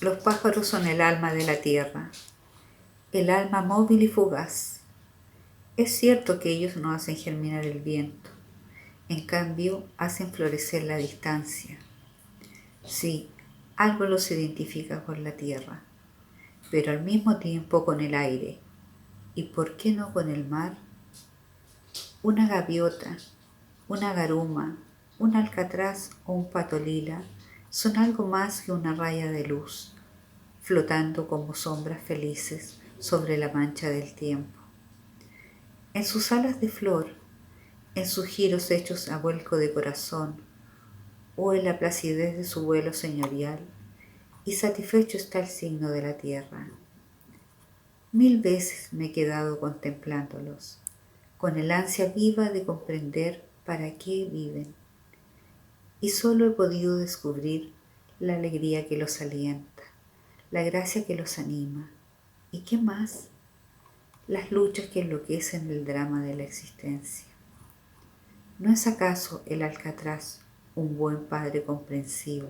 Los pájaros son el alma de la tierra, el alma móvil y fugaz. Es cierto que ellos no hacen germinar el viento, en cambio hacen florecer la distancia. Sí, algo los identifica con la tierra, pero al mismo tiempo con el aire. ¿Y por qué no con el mar? Una gaviota, una garuma, un alcatraz o un pato lila son algo más que una raya de luz, flotando como sombras felices sobre la mancha del tiempo. En sus alas de flor, en sus giros hechos a vuelco de corazón, o en la placidez de su vuelo señorial, y satisfecho está el signo de la tierra. 1000 veces me he quedado contemplándolos, con el ansia viva de comprender para qué viven, y solo he podido descubrir la alegría que los alienta, la gracia que los anima, y qué más, las luchas que enloquecen el drama de la existencia. ¿No es acaso el alcatraz un buen padre comprensivo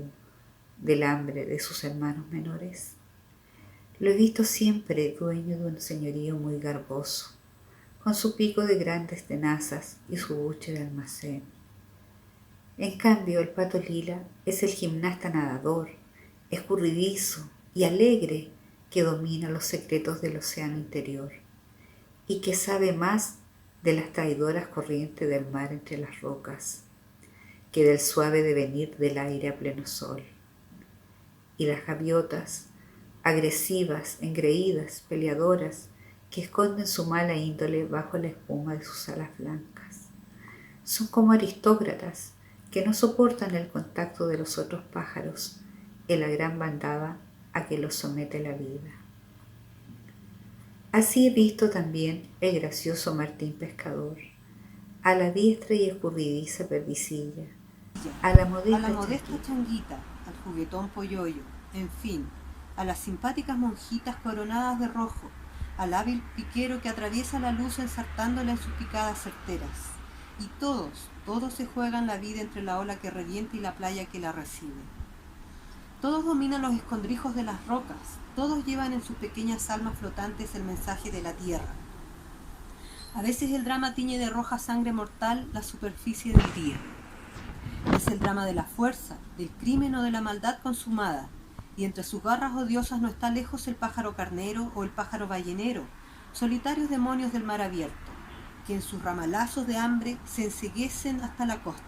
del hambre de sus hermanos menores? Lo he visto siempre dueño de un señorío muy garboso, con su pico de grandes tenazas y su buche de almacén. En cambio, el pato lila es el gimnasta nadador, escurridizo y alegre que domina los secretos del océano interior y que sabe más de las traidoras corrientes del mar entre las rocas que del suave devenir del aire a pleno sol. Y las gaviotas, agresivas, engreídas, peleadoras, que esconden su mala índole bajo la espuma de sus alas blancas. Son como aristócratas que no soportan el contacto de los otros pájaros en la gran bandada a que los somete la vida. Así he visto también el gracioso Martín pescador, a la diestra y escurridiza perdicilla, a la modesta changuita, al juguetón polloyo, en fin, a las simpáticas monjitas coronadas de rojo, al hábil piquero que atraviesa la luz ensartándola en sus picadas certeras. Y todos se juegan la vida entre la ola que revienta y la playa que la recibe. Todos dominan los escondrijos de las rocas, todos llevan en sus pequeñas almas flotantes el mensaje de la tierra. A veces el drama tiñe de roja sangre mortal la superficie del día. Es el drama de la fuerza, del crimen o de la maldad consumada, y entre sus garras odiosas no está lejos el pájaro carnero o el pájaro ballenero, solitarios demonios del mar abierto, que en sus ramalazos de hambre se enceguecen hasta la costa.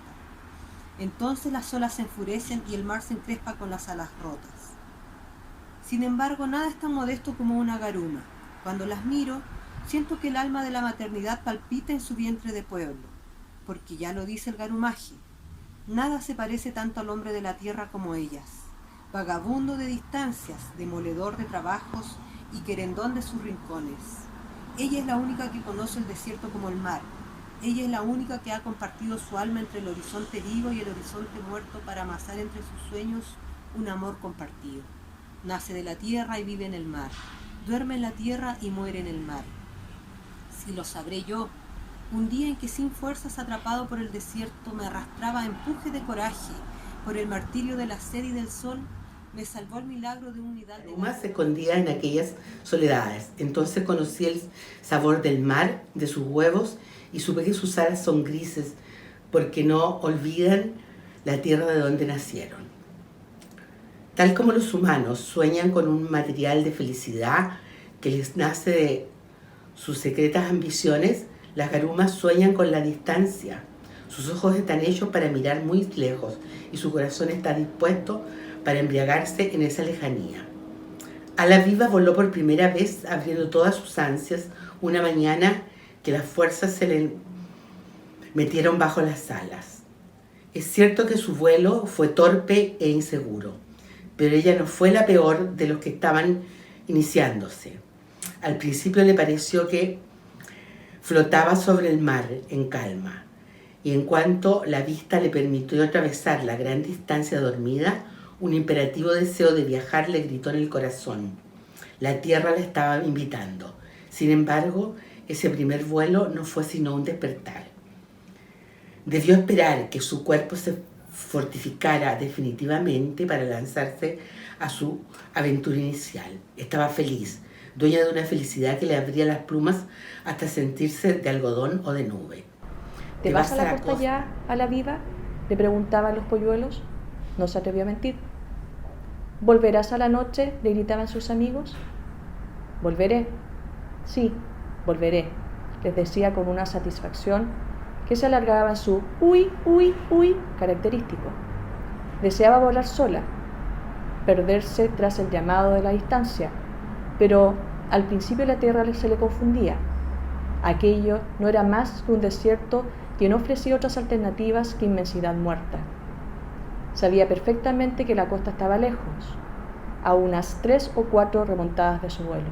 Entonces las olas se enfurecen y el mar se encrespa con las alas rotas. Sin embargo, nada es tan modesto como una garuma. Cuando las miro, siento que el alma de la maternidad palpita en su vientre de pueblo, porque ya lo dice el garumaje. Nada se parece tanto al hombre de la tierra como ellas, vagabundo de distancias, demoledor de trabajos y querendón de sus rincones. Ella es la única que conoce el desierto como el mar. Ella es la única que ha compartido su alma entre el horizonte vivo y el horizonte muerto para amasar entre sus sueños un amor compartido. Nace de la tierra y vive en el mar. Duerme en la tierra y muere en el mar. Si lo sabré yo, un día en que sin fuerzas atrapado por el desierto me arrastraba a empuje de coraje por el martirio de la sed y del sol, me salvó el milagro de un nidal de... Más se escondía en aquellas soledades. Entonces conocí el sabor del mar, de sus huevos, y supe que sus alas son grises, porque no olvidan la tierra de donde nacieron. Tal como los humanos sueñan con un material de felicidad que les nace de sus secretas ambiciones, las garumas sueñan con la distancia. Sus ojos están hechos para mirar muy lejos y su corazón está dispuesto para embriagarse en esa lejanía. Ala viva voló por primera vez abriendo todas sus ansias una mañana que las fuerzas se le metieron bajo las alas. Es cierto que su vuelo fue torpe e inseguro, pero ella no fue la peor de los que estaban iniciándose. Al principio le pareció que flotaba sobre el mar en calma, y en cuanto la vista le permitió atravesar la gran distancia dormida, un imperativo deseo de viajar le gritó en el corazón. La tierra la estaba invitando. Sin embargo, ese primer vuelo no fue sino un despertar. Debió esperar que su cuerpo se fortificara definitivamente para lanzarse a su aventura inicial. Estaba feliz, dueña de una felicidad que le abría las plumas hasta sentirse de algodón o de nube. ¿Te vas a la costa ya, a la viva?, le preguntaban los polluelos. No se atrevió a mentir. ¿Volverás a la noche?, le gritaban sus amigos. Volveré. Sí, volveré, les decía con una satisfacción que se alargaba en su uy, uy, uy característico. Deseaba volar sola, perderse tras el llamado de la distancia, pero al principio la tierra se le confundía. Aquello no era más que un desierto que no ofrecía otras alternativas que inmensidad muerta. Sabía perfectamente que la costa estaba lejos, a unas 3 o 4 remontadas de su vuelo.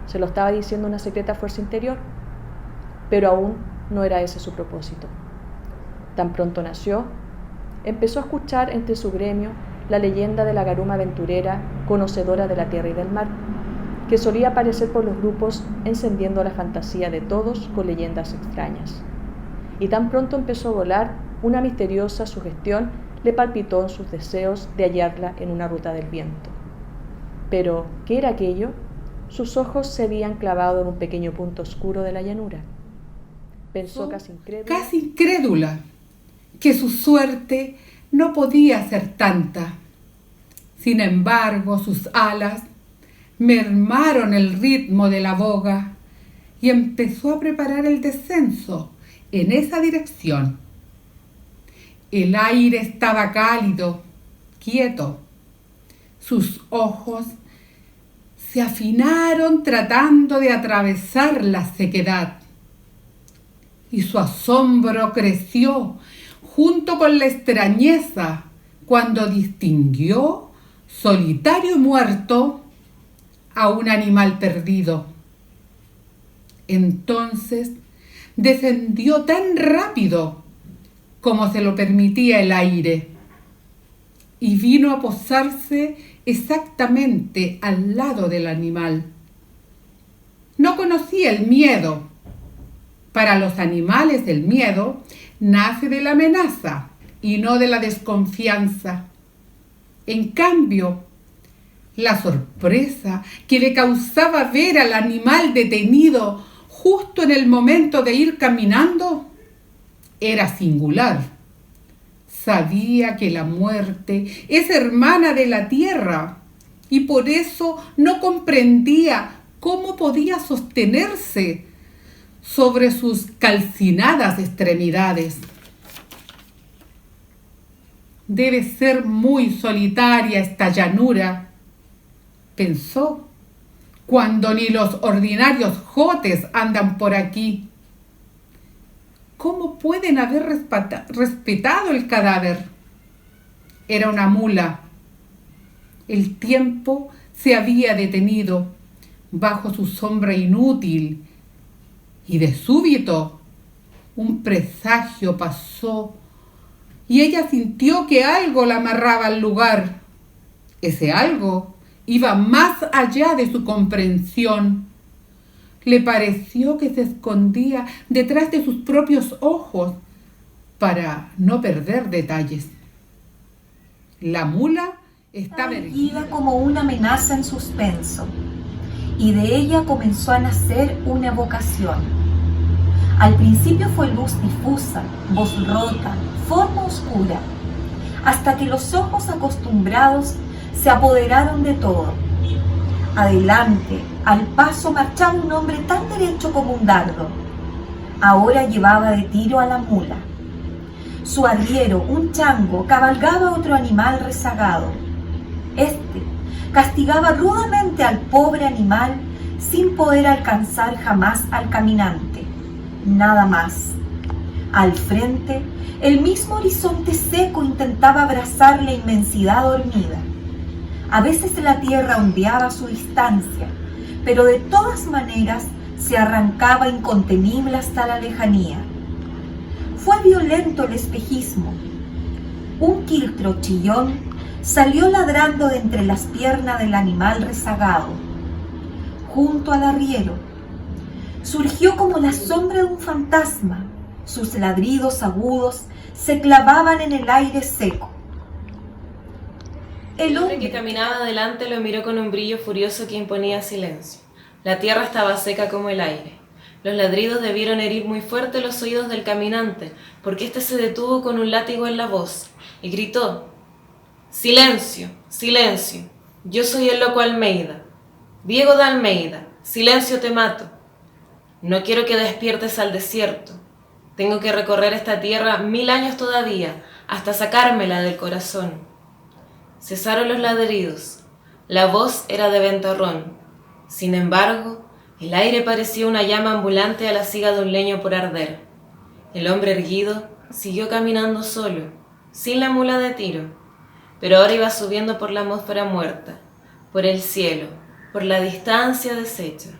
Se lo estaba diciendo una secreta fuerza interior, pero aún no era ese su propósito. Tan pronto nació, empezó a escuchar entre su gremio la leyenda de la garuma aventurera, conocedora de la tierra y del mar, que solía aparecer por los grupos encendiendo la fantasía de todos con leyendas extrañas. Y tan pronto empezó a volar, una misteriosa sugestión le palpitó en sus deseos de hallarla en una ruta del viento. Pero, ¿qué era aquello? Sus ojos se habían clavado en un pequeño punto oscuro de la llanura. Pensó casi incrédula que su suerte no podía ser tanta. Sin embargo, sus alas mermaron el ritmo de la boga y empezó a preparar el descenso en esa dirección. El aire estaba cálido, quieto. Sus ojos se afinaron tratando de atravesar la sequedad. Y su asombro creció junto con la extrañeza cuando distinguió, solitario y muerto, a un animal perdido. Entonces descendió tan rápido como se lo permitía el aire y vino a posarse exactamente al lado del animal. No conocía el miedo. Para los animales el miedo nace de la amenaza y no de la desconfianza. En cambio, la sorpresa que le causaba ver al animal detenido justo en el momento de ir caminando era singular. Sabía que la muerte es hermana de la tierra y por eso no comprendía cómo podía sostenerse sobre sus calcinadas extremidades. Debe ser muy solitaria esta llanura, pensó, cuando ni los ordinarios jotes andan por aquí. ¿Cómo pueden haber respetado el cadáver? Era una mula. El tiempo se había detenido bajo su sombra inútil y de súbito un presagio pasó y ella sintió que algo la amarraba al lugar. Ese algo iba más allá de su comprensión. Le pareció que se escondía detrás de sus propios ojos para no perder detalles. La mula estaba erguida como una amenaza en suspenso, y de ella comenzó a nacer una evocación. Al principio fue luz difusa, voz rota, forma oscura, hasta que los ojos acostumbrados se apoderaron de todo. Adelante, al paso, marchaba un hombre tan derecho como un dardo. Ahora llevaba de tiro a la mula. Su arriero, un chango, cabalgaba a otro animal rezagado. Este castigaba rudamente al pobre animal sin poder alcanzar jamás al caminante. Nada más. Al frente, el mismo horizonte seco intentaba abrazar la inmensidad dormida. A veces la tierra ondeaba a su distancia, pero de todas maneras se arrancaba incontenible hasta la lejanía. Fue violento el espejismo. Un quiltro chillón salió ladrando de entre las piernas del animal rezagado. Junto al arriero, surgió como la sombra de un fantasma. Sus ladridos agudos se clavaban en el aire seco. El hombre que caminaba adelante lo miró con un brillo furioso que imponía silencio. La tierra estaba seca como el aire. Los ladridos debieron herir muy fuerte los oídos del caminante, porque éste se detuvo con un látigo en la voz y gritó: «Silencio, silencio, yo soy el loco Almeida, Diego de Almeida, silencio, te mato. No quiero que despiertes al desierto. Tengo que recorrer esta tierra 1000 años todavía, hasta sacármela del corazón». Cesaron los ladridos. La voz era de ventarrón. Sin embargo, el aire parecía una llama ambulante a la siga de un leño por arder. El hombre erguido siguió caminando solo, sin la mula de tiro, pero ahora iba subiendo por la atmósfera muerta, por el cielo, por la distancia deshecha.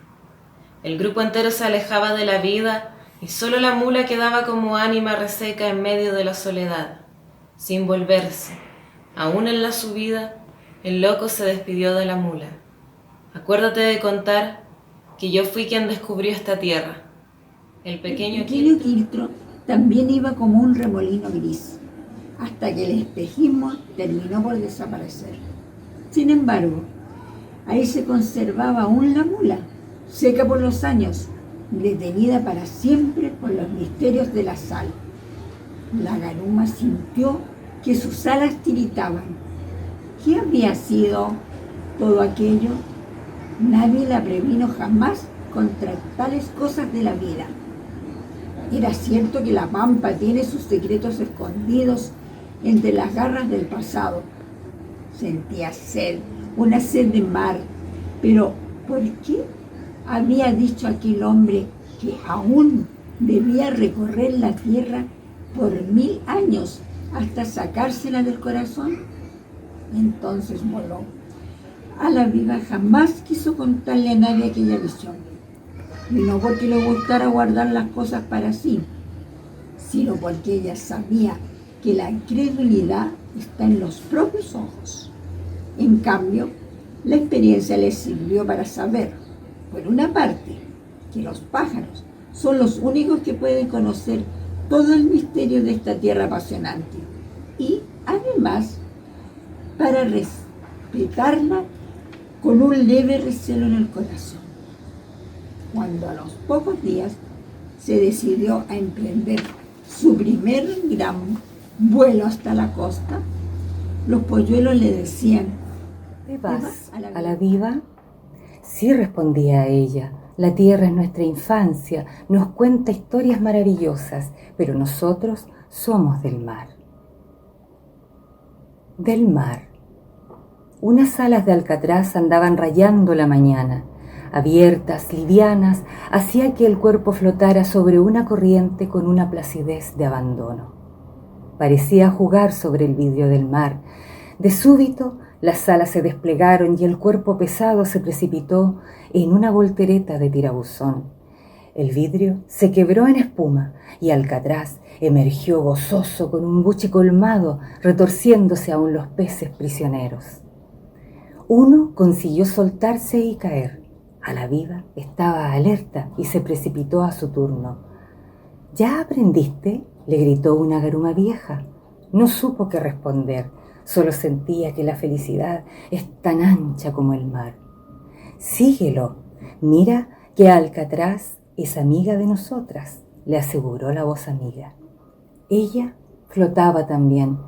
El grupo entero se alejaba de la vida y solo la mula quedaba como ánima reseca en medio de la soledad, sin volverse. Aún en la subida, el loco se despidió de la mula. «Acuérdate de contar que yo fui quien descubrió esta tierra». El pequeño Quiltro también iba como un remolino gris, hasta que el espejismo terminó por desaparecer. Sin embargo, ahí se conservaba aún la mula, seca por los años, detenida para siempre por los misterios de la sal. La garuma sintió que sus alas tiritaban. ¿Qué había sido todo aquello? Nadie la previno jamás contra tales cosas de la vida. Era cierto que la pampa tiene sus secretos escondidos entre las garras del pasado. Sentía sed, una sed de mar, pero ¿por qué había dicho aquel hombre que aún debía recorrer la tierra por 1000 años hasta sacársela del corazón? Entonces voló. A la viva jamás quiso contarle a nadie aquella visión, y no porque le gustara guardar las cosas para sí, sino porque ella sabía que la incredulidad está en los propios ojos. En cambio, la experiencia le sirvió para saber, por una parte, que los pájaros son los únicos que pueden conocer todo el misterio de esta tierra apasionante, y además para respetarla con un leve recelo en el corazón. Cuando a los pocos días se decidió a emprender su primer gran vuelo hasta la costa, los polluelos le decían: ¿Te vas a la viva? Sí, respondía ella. La tierra es nuestra infancia, nos cuenta historias maravillosas, pero nosotros somos del mar. Del mar. Unas alas de alcatraz andaban rayando la mañana, abiertas, livianas, hacía que el cuerpo flotara sobre una corriente con una placidez de abandono. Parecía jugar sobre el vidrio del mar. De súbito, las alas se desplegaron y el cuerpo pesado se precipitó en una voltereta de tirabuzón. El vidrio se quebró en espuma y Alcatraz emergió gozoso con un buche colmado, retorciéndose aún los peces prisioneros. Uno consiguió soltarse y caer. A la viva estaba alerta y se precipitó a su turno. ¿Ya aprendiste?, le gritó una garuma vieja. No supo qué responder, solo sentía que la felicidad es tan ancha como el mar. Síguelo, mira que Alcatraz es amiga de nosotras, le aseguró la voz amiga. Ella flotaba también,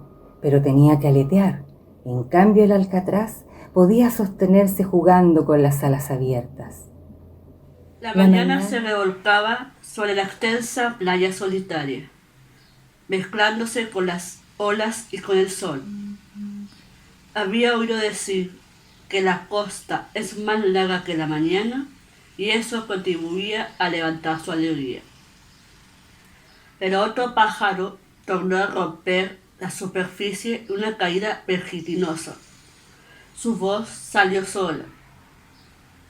pero tenía que aletear. En cambio el Alcatraz podía sostenerse jugando con las alas abiertas. La mañana se revolcaba sobre la extensa playa solitaria, mezclándose con las olas y con el sol. Había oído decir que la costa es más larga que la mañana y eso contribuía a levantar su alegría. Pero otro pájaro tornó a romper la superficie de una caída vertiginosa. Su voz salió sola.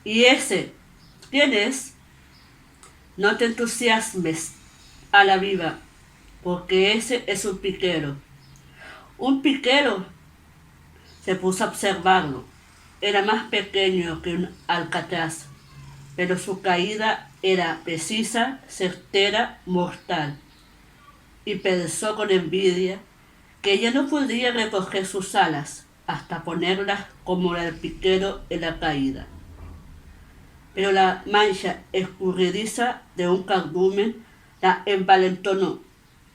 ¿Y ese? ¿Quién es? No te entusiasmes, a la viva, porque ese es un piquero. ¿Un piquero? Se puso a observarlo. Era más pequeño que un alcatraz, pero su caída era precisa, certera, mortal. Y pensó con envidia que ella no podría recoger sus alas, hasta ponerlas como la del piquero en la caída. Pero la mancha escurridiza de un cardumen la envalentonó.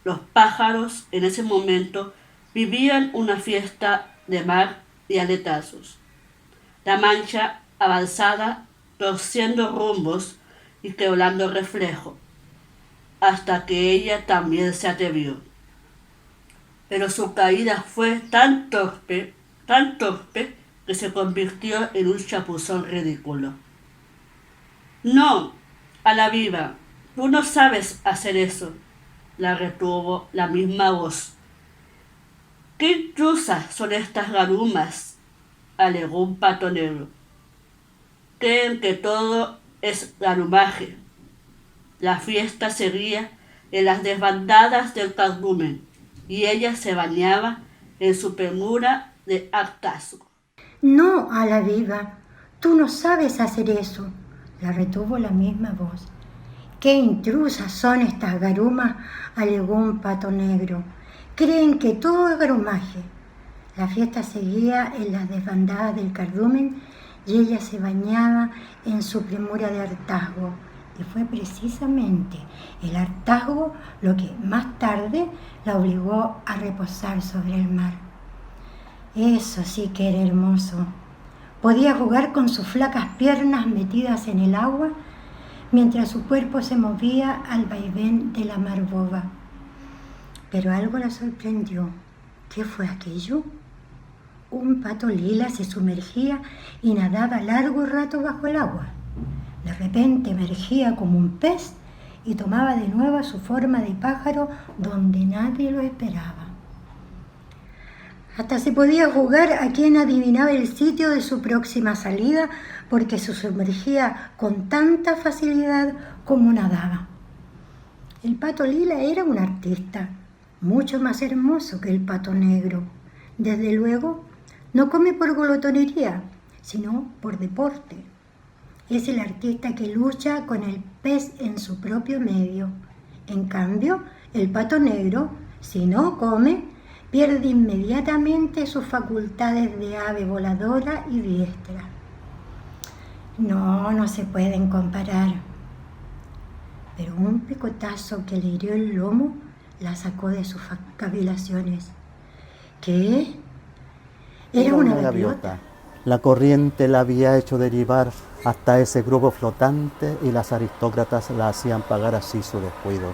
Los pájaros en ese momento vivían una fiesta de mar y aletazos. La mancha avanzada, torciendo rumbos y quebrando reflejo, hasta que ella también se atrevió. Pero su caída fue tan torpe, que se convirtió en un chapuzón ridículo. No, a la viva, tú no sabes hacer eso, la retuvo la misma voz. ¿Qué intrusas son estas garumas?, alegó un pato negro. Creen que todo es garumaje. La fiesta seguía en las desbandadas del cardumen y ella se bañaba en su premura de hartazgo. No, a la viva, tú no sabes hacer eso, la retuvo la misma voz. ¡Qué intrusas son estas garumas!, alegó un pato negro. Creen que todo es garumaje. La fiesta seguía en las desbandadas del cardumen y ella se bañaba en su premura de hartazgo. Y fue precisamente el hartazgo lo que más tarde la obligó a reposar sobre el mar. Eso sí que era hermoso. Podía jugar con sus flacas piernas metidas en el agua mientras su cuerpo se movía al vaivén de la mar boba. Pero algo la sorprendió. ¿Qué fue aquello? Un pato lila se sumergía y nadaba largo rato bajo el agua. De repente emergía como un pez y tomaba de nuevo su forma de pájaro donde nadie lo esperaba. Hasta se podía jugar a quien adivinaba el sitio de su próxima salida porque se sumergía con tanta facilidad como nadaba. El pato lila era un artista, mucho más hermoso que el pato negro. Desde luego, no come por glotonería, sino por deporte. Es el artista que lucha con el pez en su propio medio. En cambio, el pato negro, si no come, pierde inmediatamente sus facultades de ave voladora y diestra. No se pueden comparar. Pero un picotazo que le hirió el lomo la sacó de sus cavilaciones. ¿Qué? Era una gaviota. La corriente la había hecho derivar hasta ese grupo flotante y las aristócratas la hacían pagar así su descuido.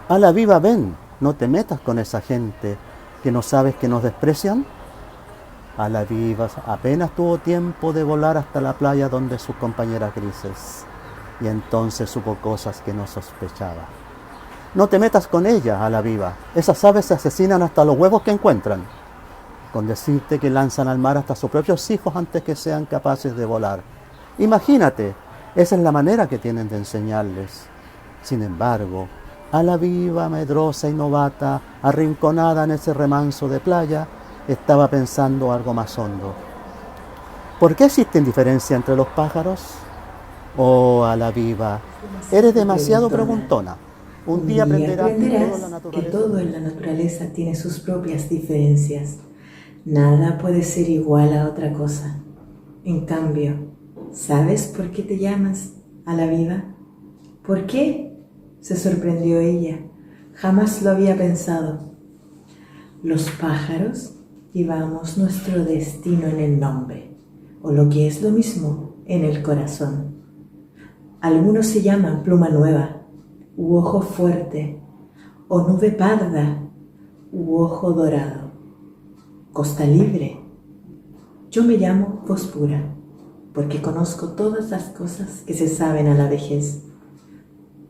A la viva, ven, no te metas con esa gente que no sabes que nos desprecian. A la viva apenas tuvo tiempo de volar hasta la playa donde sus compañeras grises, y entonces supo cosas que no sospechaba. No te metas con ella, a la viva, esas aves se asesinan hasta los huevos que encuentran, con decirte que lanzan al mar hasta sus propios hijos antes que sean capaces de volar. Imagínate, esa es la manera que tienen de enseñarles. Sin embargo, a la viva, medrosa y novata, arrinconada en ese remanso de playa, estaba pensando algo más hondo. ¿Por qué existe indiferencia entre los pájaros? Oh, a la viva, eres demasiado preguntona. Un día aprenderás que todo en la naturaleza tiene sus propias diferencias. Nada puede ser igual a otra cosa. En cambio, ¿sabes por qué te llamas a la viva? ¿Por qué? Se sorprendió ella. Jamás lo había pensado. Los pájaros llevamos nuestro destino en el nombre, o lo que es lo mismo, en el corazón. Algunos se llaman pluma nueva, u ojo fuerte, o nube parda, u ojo dorado. Costa libre. Yo me llamo voz pura, porque conozco todas las cosas que se saben a la vejez.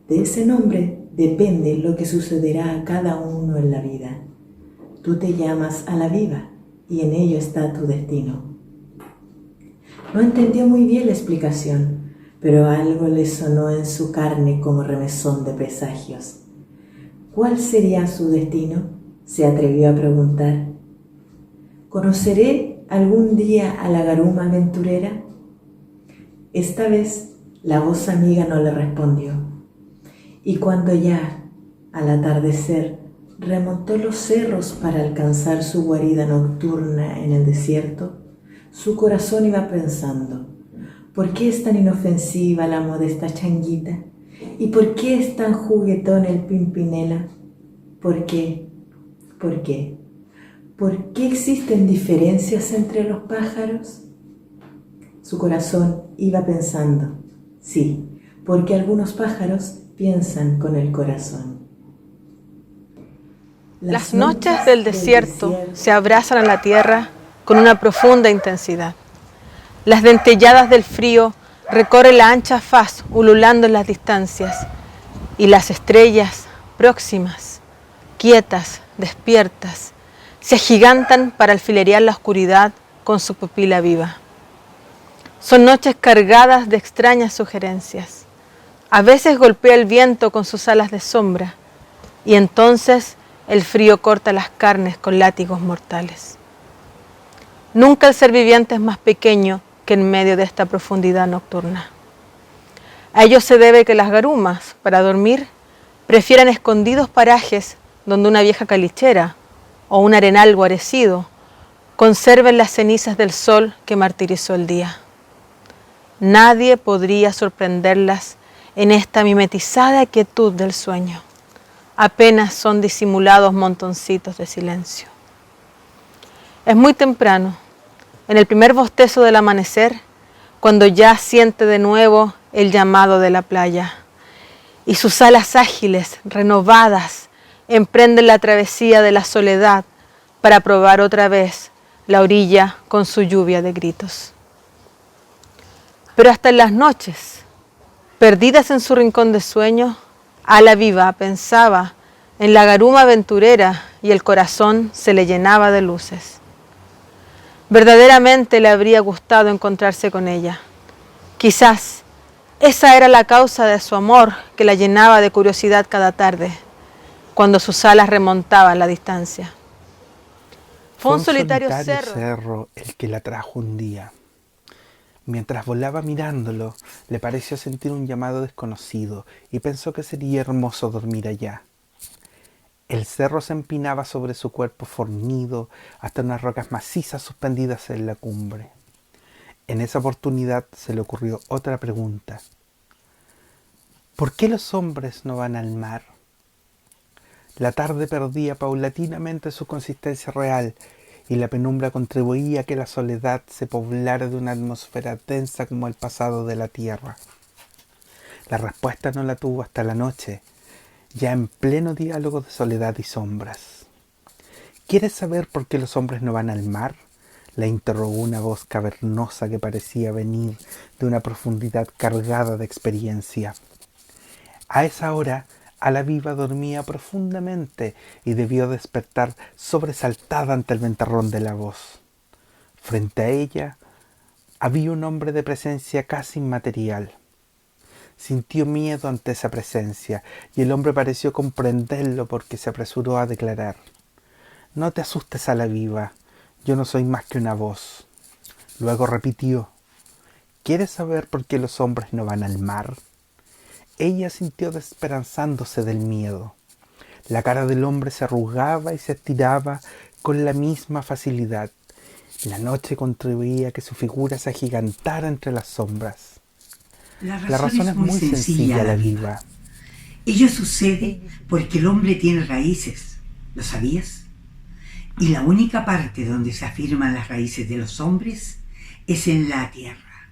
De ese nombre depende lo que sucederá a cada uno en la vida. Tú te llamas a la viva y en ello está tu destino. No entendió muy bien la explicación, pero algo le sonó en su carne como remesón de presagios. ¿Cuál sería su destino?, se atrevió a preguntar. ¿Conoceré algún día a la garuma aventurera? Esta vez la voz amiga no le respondió. Y cuando ya, al atardecer, remontó los cerros para alcanzar su guarida nocturna en el desierto, su corazón iba pensando: ¿por qué es tan inofensiva la modesta changuita? ¿Y por qué es tan juguetón el Pimpinela? ¿Por qué? ¿Por qué? ¿Por qué existen diferencias entre los pájaros? Su corazón iba pensando: sí, porque algunos pájaros piensan con el corazón. Las noches del desierto se abrazan a la tierra con una profunda intensidad. Las dentelladas del frío recorren la ancha faz ululando en las distancias, y las estrellas próximas, quietas, despiertas, se agigantan para alfilerear la oscuridad con su pupila viva. Son noches cargadas de extrañas sugerencias. A veces golpea el viento con sus alas de sombra, y entonces el frío corta las carnes con látigos mortales. Nunca el ser viviente es más pequeño que en medio de esta profundidad nocturna. A ello se debe que las garumas, para dormir, prefieran escondidos parajes donde una vieja calichera o un arenal guarecido conserven las cenizas del sol que martirizó el día. Nadie podría sorprenderlas en esta mimetizada quietud del sueño. Apenas son disimulados montoncitos de silencio. Es muy temprano, en el primer bostezo del amanecer, cuando ya siente de nuevo el llamado de la playa, y sus alas ágiles, renovadas, emprenden la travesía de la soledad para probar otra vez la orilla con su lluvia de gritos. Pero hasta en las noches, perdidas en su rincón de sueño, Ala Viva pensaba en la garuma aventurera y el corazón se le llenaba de luces. Verdaderamente le habría gustado encontrarse con ella. Quizás esa era la causa de su amor que la llenaba de curiosidad cada tarde, cuando sus alas remontaban la distancia. Fue un solitario cerro el que la trajo un día. Mientras volaba mirándolo, le pareció sentir un llamado desconocido y pensó que sería hermoso dormir allá. El cerro se empinaba sobre su cuerpo fornido hasta unas rocas macizas suspendidas en la cumbre. En esa oportunidad se le ocurrió otra pregunta. ¿Por qué los hombres no van al mar? La tarde perdía paulatinamente su consistencia real y la penumbra contribuía a que la soledad se poblara de una atmósfera densa como el pasado de la tierra. La respuesta no la tuvo hasta la noche, ya en pleno diálogo de soledad y sombras. ¿Quieres saber por qué los hombres no van al mar?, le interrogó una voz cavernosa que parecía venir de una profundidad cargada de experiencia. A esa hora, Ala Viva dormía profundamente y debió despertar sobresaltada ante el ventarrón de la voz. Frente a ella había un hombre de presencia casi inmaterial. Sintió miedo ante esa presencia y el hombre pareció comprenderlo porque se apresuró a declarar: «No te asustes, Ala Viva, yo no soy más que una voz». Luego repitió: «¿Quieres saber por qué los hombres no van al mar?». Ella sintió desesperanzándose del miedo. La cara del hombre se arrugaba y se estiraba con la misma facilidad. La noche contribuía a que su figura se agigantara entre las sombras. La razón es muy sencilla, Ala Viva. Ello sucede porque el hombre tiene raíces, ¿lo sabías? Y la única parte donde se afirman las raíces de los hombres es en la tierra.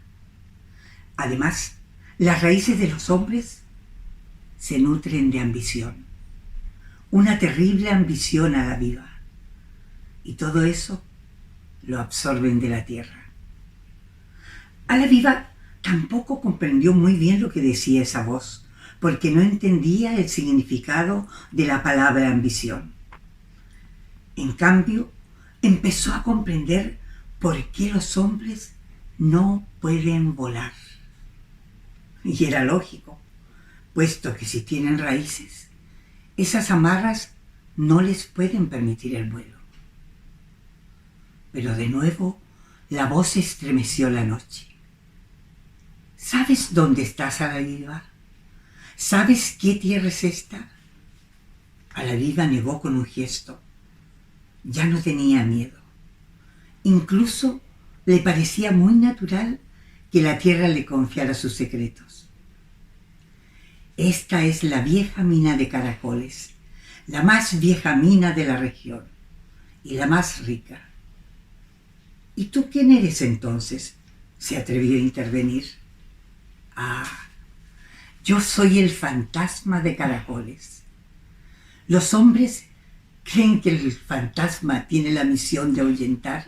Además, las raíces de los hombres se nutren de ambición, una terrible ambición, Ala Viva, y todo eso lo absorben de la tierra. Ala Viva tampoco comprendió muy bien lo que decía esa voz, porque no entendía el significado de la palabra ambición. En cambio, empezó a comprender por qué los hombres no pueden volar. Y era lógico, puesto que si tienen raíces, esas amarras no les pueden permitir el vuelo. Pero de nuevo la voz estremeció la noche. ¿Sabes dónde estás, Ala Viva? ¿Sabes qué tierra es esta? A la Viva negó con un gesto. Ya no tenía miedo. Incluso le parecía muy natural que la tierra le confiara sus secretos. Esta es la vieja mina de Caracoles, la más vieja mina de la región y la más rica. ¿Y tú quién eres entonces?, se atrevió a intervenir. Ah, yo soy el fantasma de Caracoles. Los hombres creen que el fantasma tiene la misión de ahuyentar,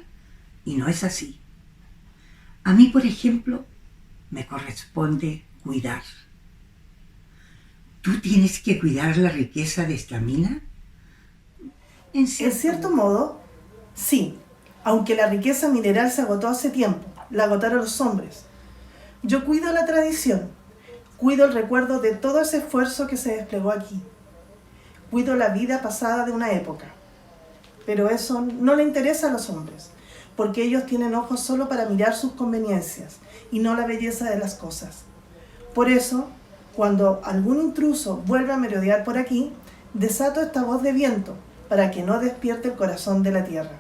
y no es así. A mí, por ejemplo, me corresponde cuidar. ¿Tú tienes que cuidar la riqueza de esta mina? En cierto modo, sí, aunque la riqueza mineral se agotó hace tiempo, la agotaron los hombres. Yo cuido la tradición, cuido el recuerdo de todo ese esfuerzo que se desplegó aquí. Cuido la vida pasada de una época. Pero eso no le interesa a los hombres, porque ellos tienen ojos solo para mirar sus conveniencias y no la belleza de las cosas. Por eso, cuando algún intruso vuelve a merodear por aquí, desato esta voz de viento para que no despierte el corazón de la tierra.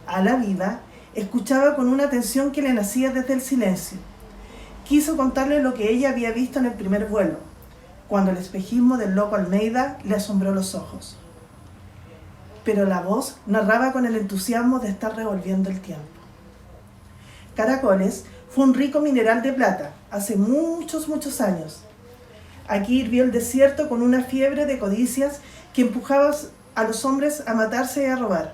A la Viva escuchaba con una atención que le nacía desde el silencio. Quiso contarle lo que ella había visto en el primer vuelo, cuando el espejismo del loco Almeida le asombró los ojos. Pero la voz narraba con el entusiasmo de estar revolviendo el tiempo. Caracoles fue un rico mineral de plata hace muchos años. Aquí hirvió el desierto con una fiebre de codicias que empujaba a los hombres a matarse y a robar.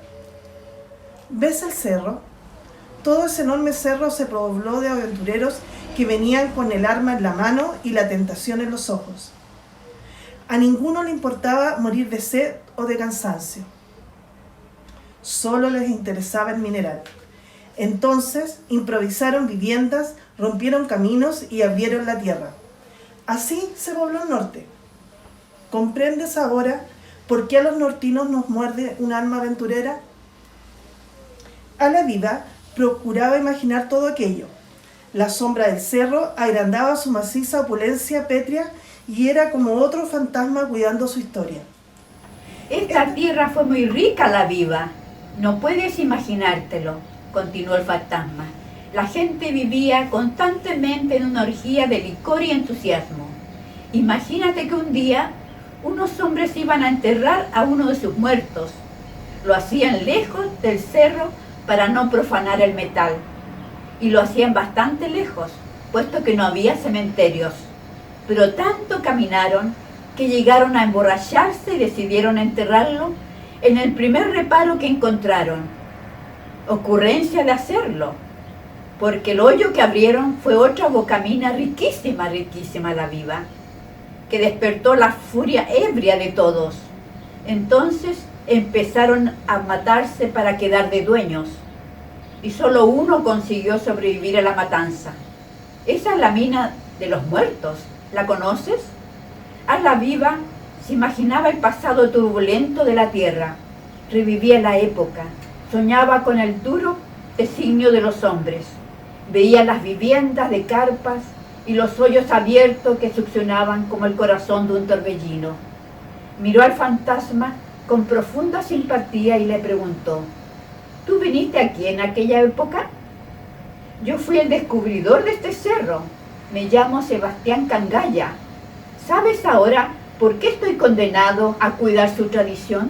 ¿Ves el cerro? Todo ese enorme cerro se pobló de aventureros que venían con el arma en la mano y la tentación en los ojos. A ninguno le importaba morir de sed o de cansancio. Solo les interesaba el mineral. Entonces improvisaron viviendas, rompieron caminos y abrieron la tierra. Así se pobló el norte. ¿Comprendes ahora por qué a los nortinos nos muerde un alma aventurera? A la Viva procuraba imaginar todo aquello. La sombra del cerro agrandaba su maciza opulencia pétrea y era como otro fantasma cuidando su historia. Esta tierra fue muy rica, la Viva. No puedes imaginártelo, continuó el fantasma. La gente vivía constantemente en una orgía de licor y entusiasmo. Imagínate que un día unos hombres iban a enterrar a uno de sus muertos. Lo hacían lejos del cerro para no profanar el metal. Y lo hacían bastante lejos, puesto que no había cementerios. Pero tanto caminaron que llegaron a emborracharse y decidieron enterrarlo en el primer reparo que encontraron. Ocurrencia de hacerlo, porque el hoyo que abrieron fue otra bocamina riquísima la Viva, que despertó la furia ebria de todos. Entonces empezaron a matarse para quedar de dueños, y solo uno consiguió sobrevivir a la matanza. Esa es la mina de los muertos, ¿la conoces? A la Viva se imaginaba el pasado turbulento de la tierra, revivía la época, soñaba con el duro designio de los hombres, veía las viviendas de carpas y los hoyos abiertos que succionaban como el corazón de un torbellino. Miró al fantasma con profunda simpatía y le preguntó: ¿tú viniste aquí en aquella época? Yo fui el descubridor de este cerro. Me llamo Sebastián Cangalla. ¿Sabes ahora por qué estoy condenado a cuidar su tradición?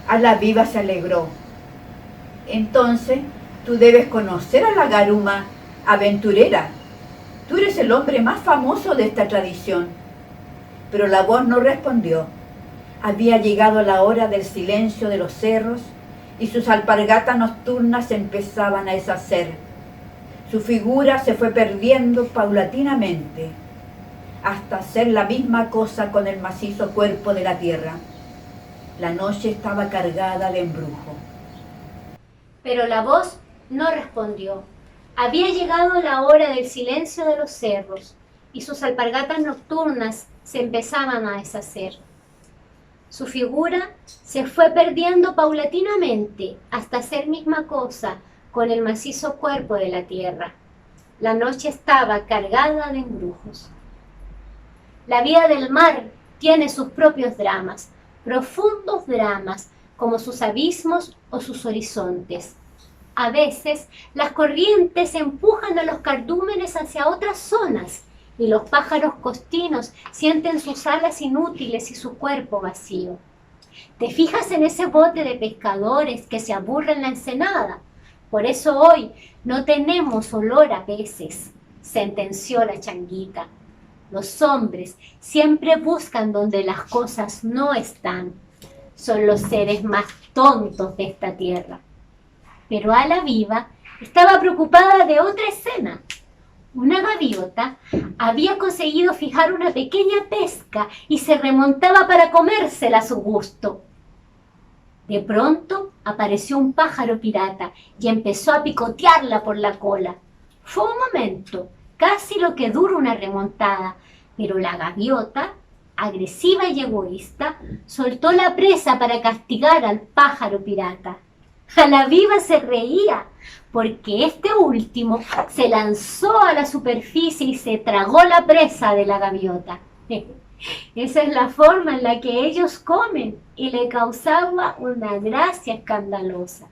A la Viva se alegró. Entonces, tú debes conocer a la garuma aventurera. Tú eres el hombre más famoso de esta tradición. Pero la voz no respondió. Había llegado la hora del silencio de los cerros y sus alpargatas nocturnas se empezaban a deshacer. Su figura se fue perdiendo paulatinamente, hasta hacer la misma cosa con el macizo cuerpo de la tierra. La noche estaba cargada de embrujo. Pero la voz no respondió. Había llegado la hora del silencio de los cerros, y sus alpargatas nocturnas se empezaban a deshacer. Su figura se fue perdiendo paulatinamente hasta hacer misma cosa con el macizo cuerpo de la tierra. La noche estaba cargada de embrujos. La vida del mar tiene sus propios dramas. profundos dramas como sus abismos o sus horizontes. A veces, las corrientes empujan a los cardúmenes hacia otras zonas y los pájaros costinos sienten sus alas inútiles y su cuerpo vacío. ¿Te fijas en ese bote de pescadores que se aburre en la ensenada? Por eso hoy no tenemos olor a peces, sentenció la changuita. Los hombres siempre buscan donde las cosas no están. Son los seres más tontos de esta tierra. Pero Ala Viva estaba preocupada de otra escena. Una gaviota había conseguido fijar una pequeña pesca y se remontaba para comérsela a su gusto. De pronto apareció un pájaro pirata y empezó a picotearla por la cola. Fue un momento, casi lo que dura una remontada, pero la gaviota, agresiva y egoísta, soltó la presa para castigar al pájaro pirata. Ala Viva se reía, porque este último se lanzó a la superficie y se tragó la presa de la gaviota. Esa es la forma en la que ellos comen y le causaba una gracia escandalosa.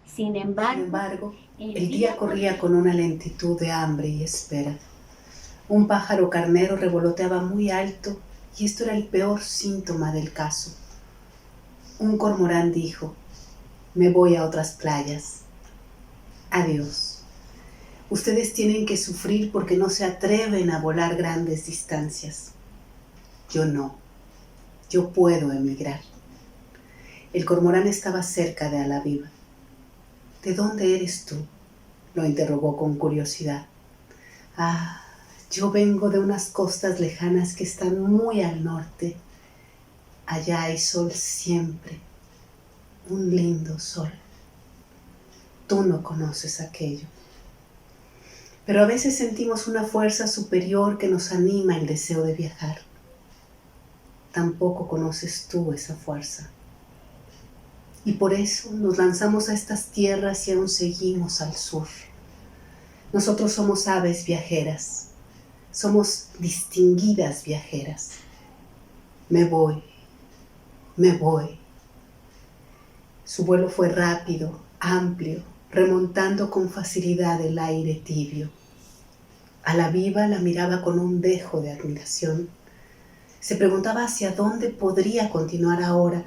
Sin embargo, el día corría con una lentitud de hambre y espera. Un pájaro carnero revoloteaba muy alto y esto era el peor síntoma del caso. Un cormorán dijo: me voy a otras playas. Adiós. Ustedes tienen que sufrir porque no se atreven a volar grandes distancias. Yo no. Yo puedo emigrar. El cormorán estaba cerca de Ala Viva. ¿De dónde eres tú?, lo interrogó con curiosidad. Ah, yo vengo de unas costas lejanas que están muy al norte. Allá hay sol siempre. Un lindo sol. Tú no conoces aquello. Pero a veces sentimos una fuerza superior que nos anima el deseo de viajar. Tampoco conoces tú esa fuerza. Y por eso nos lanzamos a estas tierras y aún seguimos al sur. Nosotros somos aves viajeras. Somos distinguidas viajeras. Me voy. Me voy. Su vuelo fue rápido, amplio, remontando con facilidad el aire tibio. Ala Viva la miraba con un dejo de admiración. Se preguntaba hacia dónde podría continuar ahora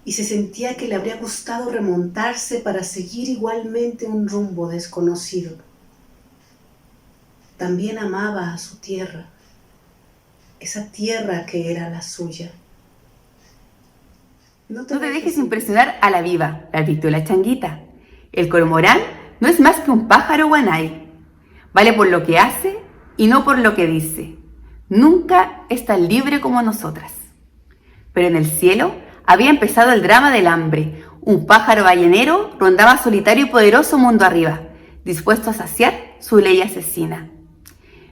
y se sentía que le habría gustado remontarse para seguir igualmente un rumbo desconocido. También amaba a su tierra, esa tierra que era la suya. No te dejes impresionar, Ala Viva, la advirtió la changuita. El cormorán no es más que un pájaro guanay. Vale por lo que hace y no por lo que dice. Nunca es tan libre como nosotras. Pero en el cielo había empezado el drama del hambre. Un pájaro ballenero rondaba solitario y poderoso mundo arriba, dispuesto a saciar su ley asesina.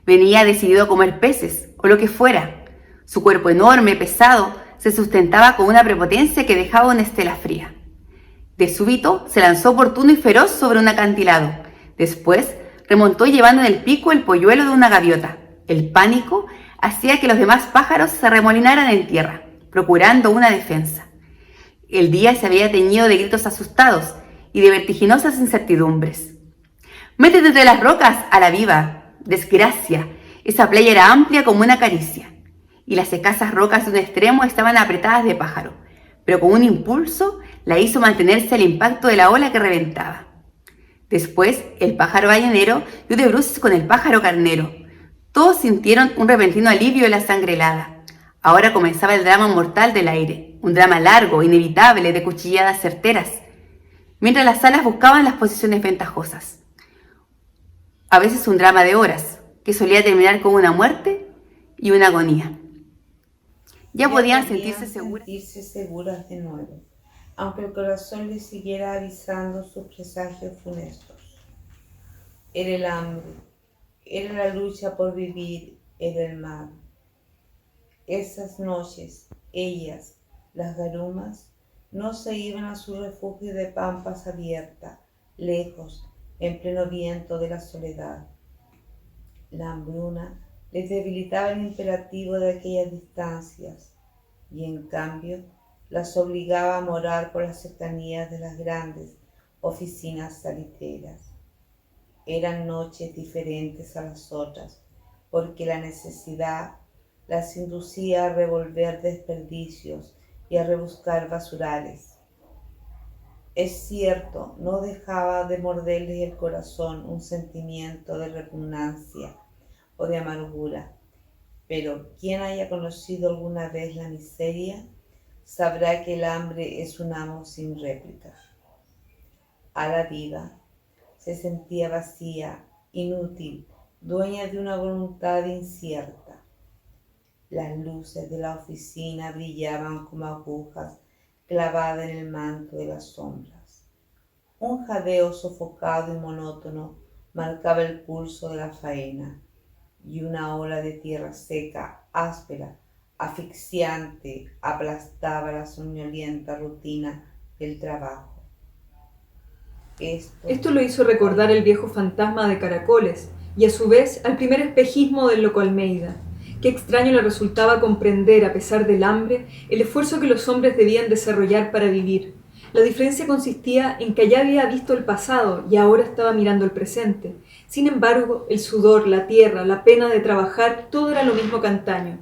Venía decidido a comer peces o lo que fuera. Su cuerpo enorme, pesado, se sustentaba con una prepotencia que dejaba una estela fría. De súbito se lanzó oportuno y feroz sobre un acantilado. Después remontó llevando en el pico el polluelo de una gaviota. El pánico hacía que los demás pájaros se remolinaran en tierra, procurando una defensa. El día se había teñido de gritos asustados y de vertiginosas incertidumbres. «¡Métete entre las rocas, Ala Viva! ¡Desgracia! Esa playa era amplia como una caricia, y las escasas rocas de un extremo estaban apretadas de pájaro, pero con un impulso la hizo mantenerse al impacto de la ola que reventaba. Después, el pájaro ballenero dio de bruces con el pájaro carnero. Todos sintieron un repentino alivio de la sangre helada. Ahora comenzaba el drama mortal del aire, un drama largo, inevitable, de cuchilladas certeras, mientras las alas buscaban las posiciones ventajosas. A veces un drama de horas, que solía terminar con una muerte y una agonía. Ya podían sentirse seguras de nuevo, aunque el corazón les siguiera avisando sus presagios funestos. Era el hambre, era la lucha por vivir, era el mar. Esas noches, ellas, las garumas, no se iban a su refugio de pampas abiertas, lejos, en pleno viento de la soledad. La hambruna les debilitaba el imperativo de aquellas distancias, y en cambio las obligaba a morar por las cercanías de las grandes oficinas salitreras. Eran noches diferentes a las otras, porque la necesidad las inducía a revolver desperdicios y a rebuscar basurales. Es cierto, no dejaba de morderles el corazón un sentimiento de repugnancia o de amargura, pero quien haya conocido alguna vez la miseria sabrá que el hambre es un amo sin réplica. Ala Viva se sentía vacía, inútil, dueña de una voluntad incierta. Las luces de la oficina brillaban como agujas clavadas en el manto de las sombras. Un jadeo sofocado y monótono marcaba el pulso de la faena, y una ola de tierra seca, áspera, asfixiante, aplastaba la soñolienta rutina del trabajo. Esto lo hizo recordar el viejo fantasma de Caracoles y a su vez al primer espejismo del loco Almeida. Qué extraño le resultaba comprender, a pesar del hambre, el esfuerzo que los hombres debían desarrollar para vivir. La diferencia consistía en que allá había visto el pasado y ahora estaba mirando el presente. Sin embargo, el sudor, la tierra, la pena de trabajar, todo era lo mismo que antaño.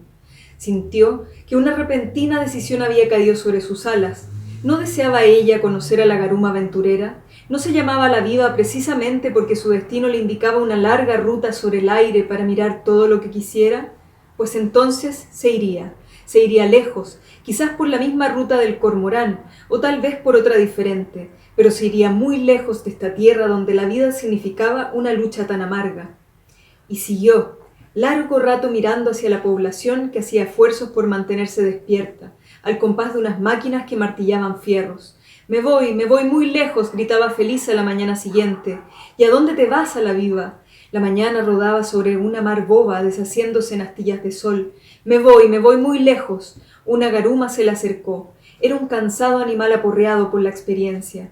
Sintió que una repentina decisión había caído sobre sus alas. ¿No deseaba ella conocer a la garuma aventurera? ¿No se llamaba Ala Viva precisamente porque su destino le indicaba una larga ruta sobre el aire para mirar todo lo que quisiera? Pues entonces se iría lejos, quizás por la misma ruta del cormorán, o tal vez por otra diferente, pero se iría muy lejos de esta tierra donde la vida significaba una lucha tan amarga. Y siguió, largo rato mirando hacia la población que hacía esfuerzos por mantenerse despierta, al compás de unas máquinas que martillaban fierros. Me voy muy lejos», gritaba feliz a la mañana siguiente. «¿Y a dónde te vas, Ala Viva?». La mañana rodaba sobre una mar boba, deshaciéndose en astillas de sol. Me voy muy lejos». Una garuma se le acercó. Era un cansado animal aporreado por la experiencia.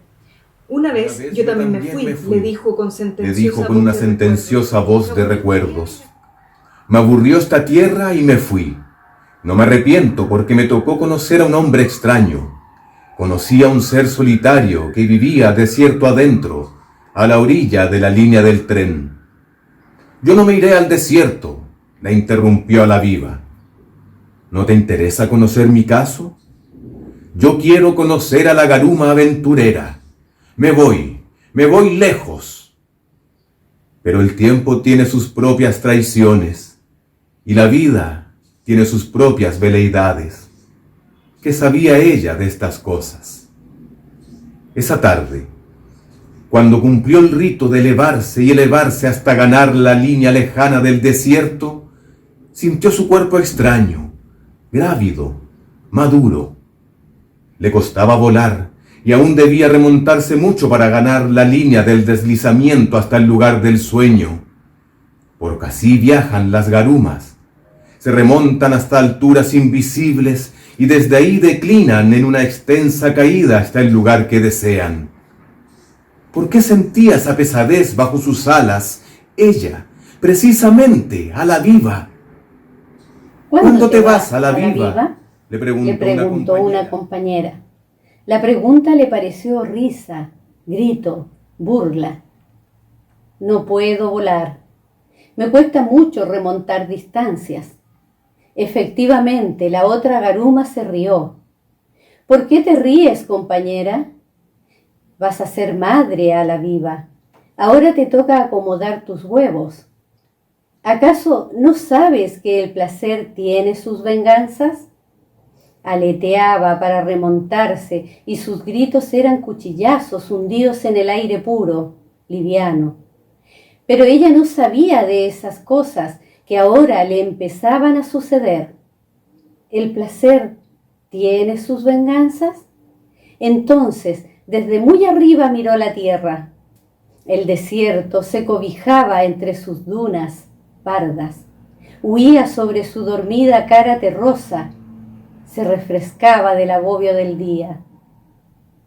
Una vez yo también me fui, le dijo con una sentenciosa voz de recuerdos. Me aburrió esta tierra y me fui. No me arrepiento porque me tocó conocer a un hombre extraño. Conocí a un ser solitario que vivía desierto adentro, a la orilla de la línea del tren. Yo no me iré al desierto, la interrumpió Ala Viva. ¿No te interesa conocer mi caso? Yo quiero conocer a la garuma aventurera. Me voy lejos. Pero el tiempo tiene sus propias traiciones y la vida tiene sus propias veleidades. ¿Qué sabía ella de estas cosas? Esa tarde, cuando cumplió el rito de elevarse y elevarse hasta ganar la línea lejana del desierto, sintió su cuerpo extraño, grávido, maduro. Le costaba volar y aún debía remontarse mucho para ganar la línea del deslizamiento hasta el lugar del sueño. Porque así viajan las garumas. Se remontan hasta alturas invisibles y desde ahí declinan en una extensa caída hasta el lugar que desean. ¿Por qué sentía esa pesadez bajo sus alas, ella, precisamente, Ala Viva? ¿Cuándo te vas, Ala Viva? Le preguntó una compañera. La pregunta le pareció risa, grito, burla. No puedo volar. Me cuesta mucho remontar distancias. Efectivamente, la otra garuma se rió. ¿Por qué te ríes, compañera? Vas a ser madre, Ala Viva. Ahora te toca acomodar tus huevos. ¿Acaso no sabes que el placer tiene sus venganzas? Aleteaba para remontarse y sus gritos eran cuchillazos hundidos en el aire puro, liviano. Pero ella no sabía de esas cosas que ahora le empezaban a suceder. ¿El placer tiene sus venganzas? Entonces, desde muy arriba miró la tierra. El desierto se cobijaba entre sus dunas pardas. Huía sobre su dormida cara terrosa. Se refrescaba del agobio del día.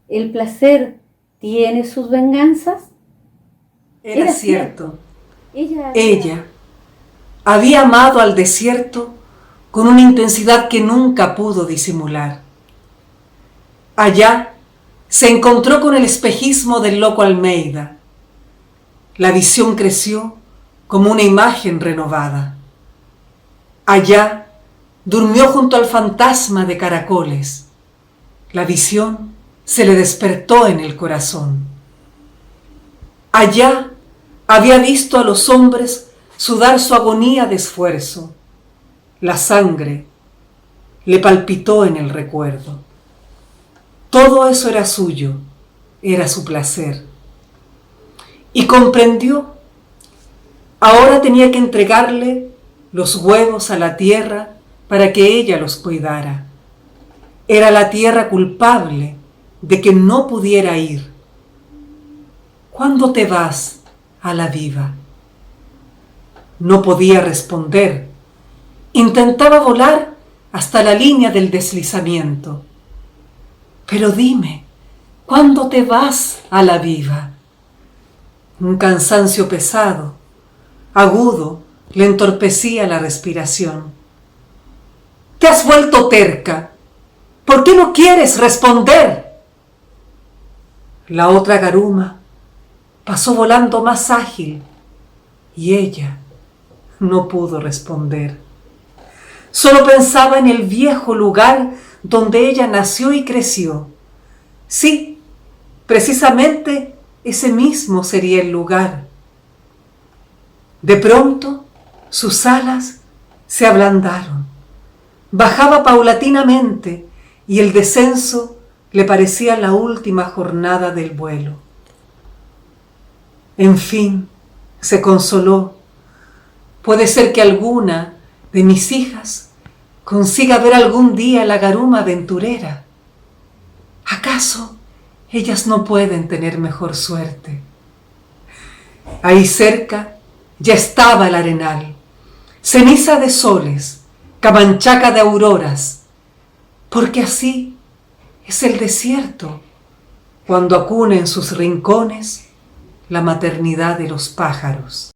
¿El placer tiene sus venganzas? Era cierto. Ella había amado al desierto con una intensidad que nunca pudo disimular. Allá se encontró con el espejismo del loco Almeida. La visión creció como una imagen renovada. Allá durmió junto al fantasma de Caracoles. La visión se le despertó en el corazón. Allá había visto a los hombres sudar su agonía de esfuerzo. La sangre le palpitó en el recuerdo. Todo eso era suyo, era su placer. Y comprendió. Ahora tenía que entregarle los huevos a la tierra para que ella los cuidara. Era la tierra culpable de que no pudiera ir. ¿Cuándo te vas a la viva? No podía responder. Intentaba volar hasta la línea del deslizamiento. Pero dime, ¿cuándo te vas a la viva? Un cansancio pesado, agudo, le entorpecía la respiración. ¿Te has vuelto terca? ¿Por qué no quieres responder? La otra garuma pasó volando más ágil y ella no pudo responder. Solo pensaba en el viejo lugar donde ella nació y creció. Sí, precisamente ese mismo sería el lugar. De pronto, sus alas se ablandaron. Bajaba paulatinamente y el descenso le parecía la última jornada del vuelo. En fin, se consoló. Puede ser que alguna de mis hijas consiga ver algún día la garuma aventurera. ¿Acaso ellas no pueden tener mejor suerte? Ahí cerca ya estaba el arenal, ceniza de soles, camanchaca de auroras, porque así es el desierto, cuando acuna en sus rincones la maternidad de los pájaros.